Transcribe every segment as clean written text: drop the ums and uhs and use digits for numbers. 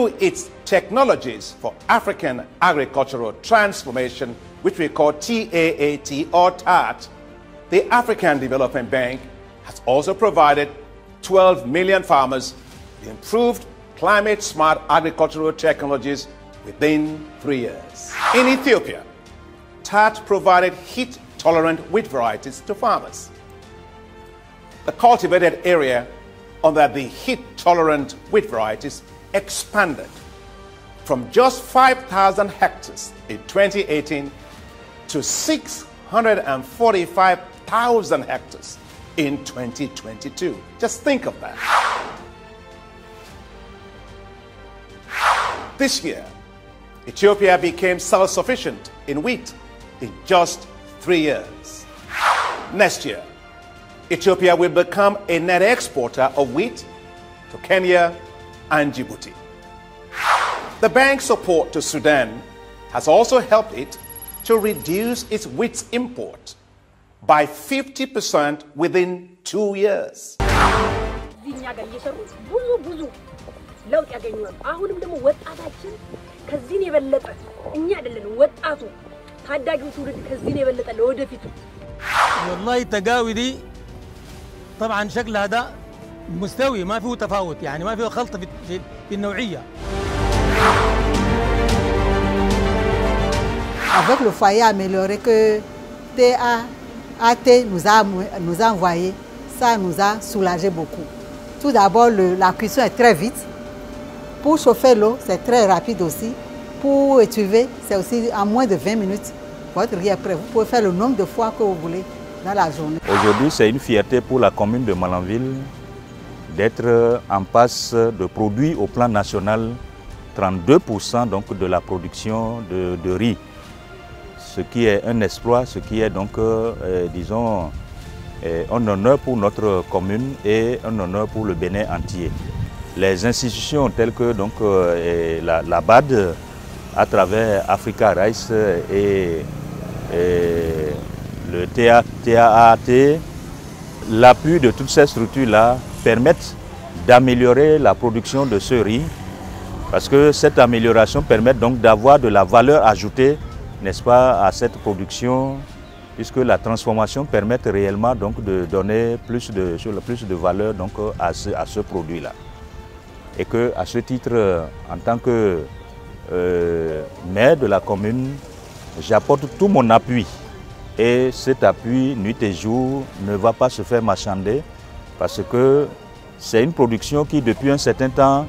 through its Technologies for African Agricultural Transformation, which we call TAAT or TAT, the African Development Bank has also provided 12 million farmers with improved climate-smart agricultural technologies within 3 years. In Ethiopia, TAT provided heat-tolerant wheat varieties to farmers. The cultivated area under the heat-tolerant wheat varieties expanded from just 5,000 hectares in 2018 to 645,000 hectares in 2022. Just think of that. This year, Ethiopia became self-sufficient in wheat in just 3 years. Next year, Ethiopia will become a net exporter of wheat to Kenya and Djibouti. The bank's support to Sudan has also helped it to reduce its wheat import by 50% within 2 years. والله التقاوي دي طبعا شكلها ده مستوي ما فيه تفاوت يعني ما فيه خلط في النوعية. Avec le foyer amélioré que TAAT nous a envoyé, ça nous a soulagé beaucoup. Tout d'abord, la cuisson est très vite. Pour chauffer l'eau, c'est très rapide aussi. Pour étuver, c'est aussi en moins de 20 minutes. Votre riz est prêt. Vous pouvez faire le nombre de fois que vous voulez dans la journée. Aujourd'hui, c'est une fierté pour la commune de Malanville d'être en passe de produire au plan national 32% donc de la production de riz. Ce qui est un exploit, ce qui est donc, disons, un honneur pour notre commune et un honneur pour le Bénin entier. Les institutions telles que donc, la BAD, à travers Africa Rice et le TAAT, l'appui de toutes ces structures-là permettent d'améliorer la production de ce riz, parce que cette amélioration permet donc d'avoir de la valeur ajoutée, n'est-ce pas, à cette production, puisque la transformation permet réellement donc de donner plus de valeur donc à ce produit-là. Et que à ce titre, en tant que maire de la commune, j'apporte tout mon appui. Et cet appui, nuit et jour, ne va pas se faire marchander, parce que c'est une production qui, depuis un certain temps,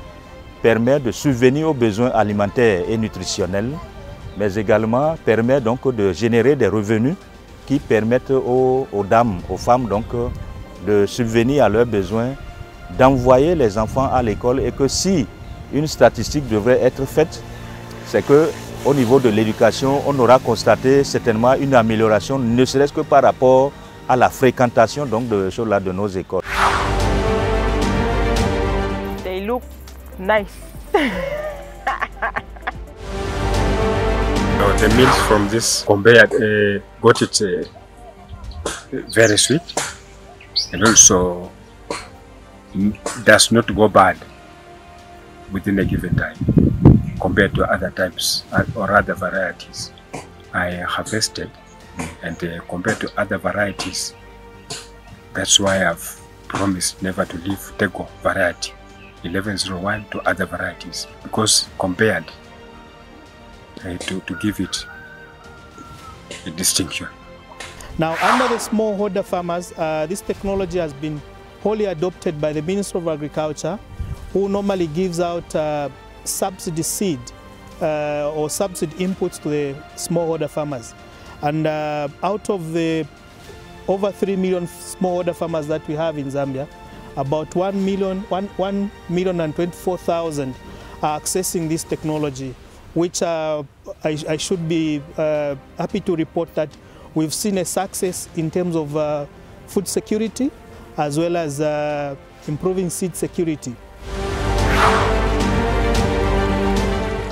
permet de subvenir aux besoins alimentaires et nutritionnels, mais également permet donc de générer des revenus qui permettent aux dames, aux femmes donc, de subvenir à leurs besoins, d'envoyer les enfants à l'école, et que si une statistique devrait être faite, c'est qu'au niveau de l'éducation, on aura constaté certainement une amélioration, ne serait-ce que par rapport à la fréquentation donc, de nos écoles. They look nice. The meals from this conveyor got it very sweet, and also does not go bad within a given time compared to other types or other varieties I harvested, and compared to other varieties, that's why I've promised never to leave Tego variety 1101 to other varieties, because compared to give it a distinction. Now, under the smallholder farmers, this technology has been wholly adopted by the Ministry of Agriculture, who normally gives out subsidy seed or subsidy inputs to the smallholder farmers. And out of the over 3 million smallholder farmers that we have in Zambia, about 1,024,000 are accessing this technology, which I should be happy to report that we've seen a success in terms of food security as well as improving seed security.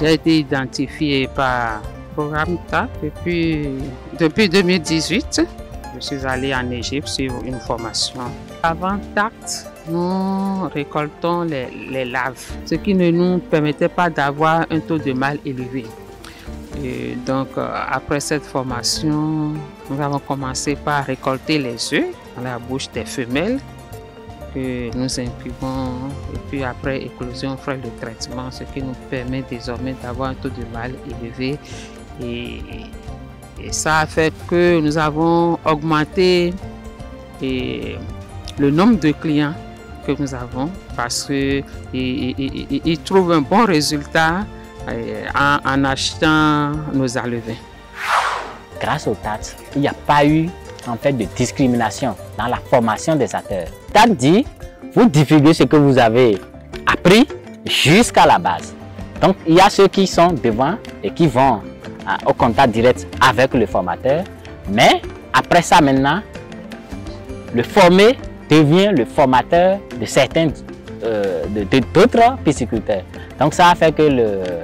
J'ai été identifié par programme TAT depuis 2018. Je suis allé en Égypte sur une formation. Avant TAT, nous récoltons les laves, ce qui ne nous permettait pas d'avoir un taux de mâle élevé. Et donc, après cette formation, nous avons commencé par récolter les œufs dans la bouche des femelles que nous incubons. Et puis après éclosion, on fait le traitement, ce qui nous permet désormais d'avoir un taux de mâle élevé. Et ça a fait que nous avons augmenté le nombre de clients que nous avons parce qu'ils trouvent un bon résultat en achetant nos alevins. Grâce au TAT, il n'y a pas eu en fait de discrimination dans la formation des acteurs. TAT dit, vous divulguez ce que vous avez appris jusqu'à la base. Donc il y a ceux qui sont devant et qui vont au contact direct avec le formateur, mais après ça maintenant, le formé devient le formateur de certains d'autres pisciculteurs. Donc ça a fait que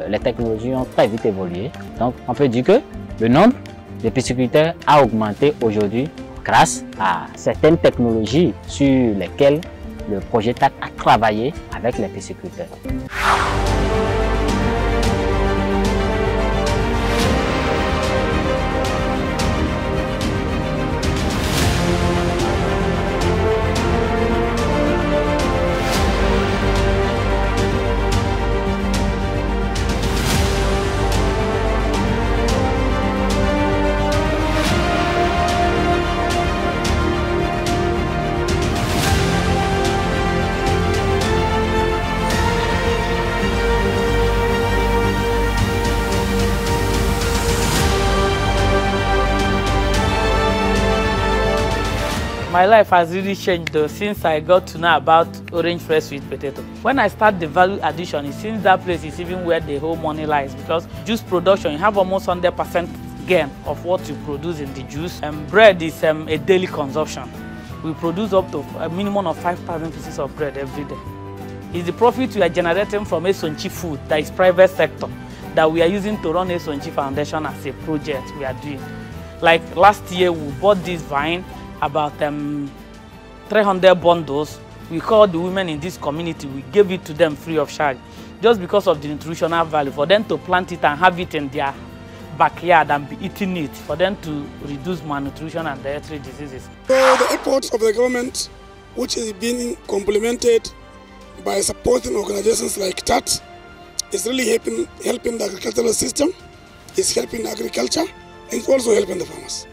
les technologies ont très vite évolué. Donc on peut dire que le nombre de pisciculteurs a augmenté aujourd'hui grâce à certaines technologies sur lesquelles le projet TAT a travaillé avec les pisciculteurs. My life has really changed though since I got to know about orange fresh sweet potato. When I start the value addition, it seems that place is even where the whole money lies, because juice production, you have almost 100% gain of what you produce in the juice. And bread is a daily consumption. We produce up to a minimum of 5,000 pieces of bread every day. It's the profit we are generating from Esonchi Food, that is private sector, that we are using to run Esonchi Foundation as a project we are doing. Like last year, we bought this vine, about 300 bundles. We called the women in this community, we gave it to them free of charge, just because of the nutritional value, for them to plant it and have it in their backyard and be eating it, for them to reduce malnutrition and dietary diseases. So the efforts of the government, which is being complemented by supporting organizations like TAT, is really helping the agricultural system, it's helping agriculture, and it's also helping the farmers.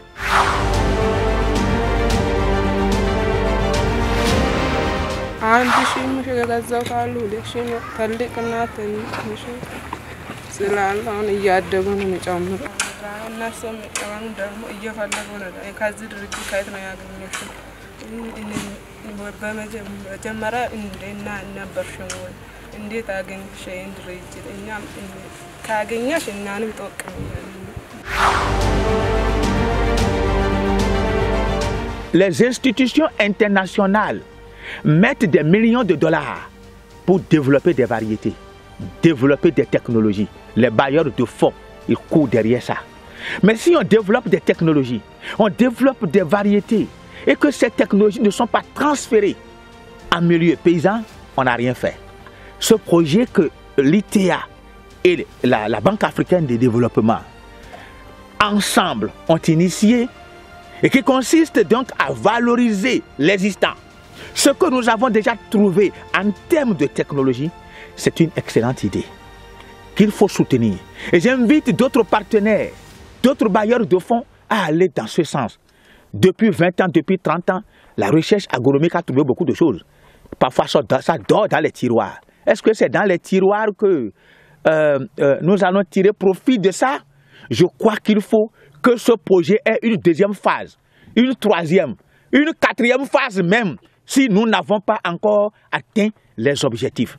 Les institutions internationales mettent des millions de dollars pour développer des variétés, développer des technologies. Les bailleurs de fonds, ils courent derrière ça. Mais si on développe des technologies, on développe des variétés et que ces technologies ne sont pas transférées en milieu paysan, on n'a rien fait. Ce projet que l'ITA et la Banque africaine de développement ensemble ont initié et qui consiste donc à valoriser l'existant. Ce que nous avons déjà trouvé en termes de technologie, c'est une excellente idée qu'il faut soutenir. Et j'invite d'autres partenaires, d'autres bailleurs de fonds à aller dans ce sens. Depuis 20 ans, depuis 30 ans, la recherche agronomique a trouvé beaucoup de choses. Parfois, ça dort dans les tiroirs. Est-ce que c'est dans les tiroirs que nous allons tirer profit de ça? Je crois qu'il faut que ce projet ait une deuxième phase, une troisième, une quatrième phase même, si nous n'avons pas encore atteint les objectifs.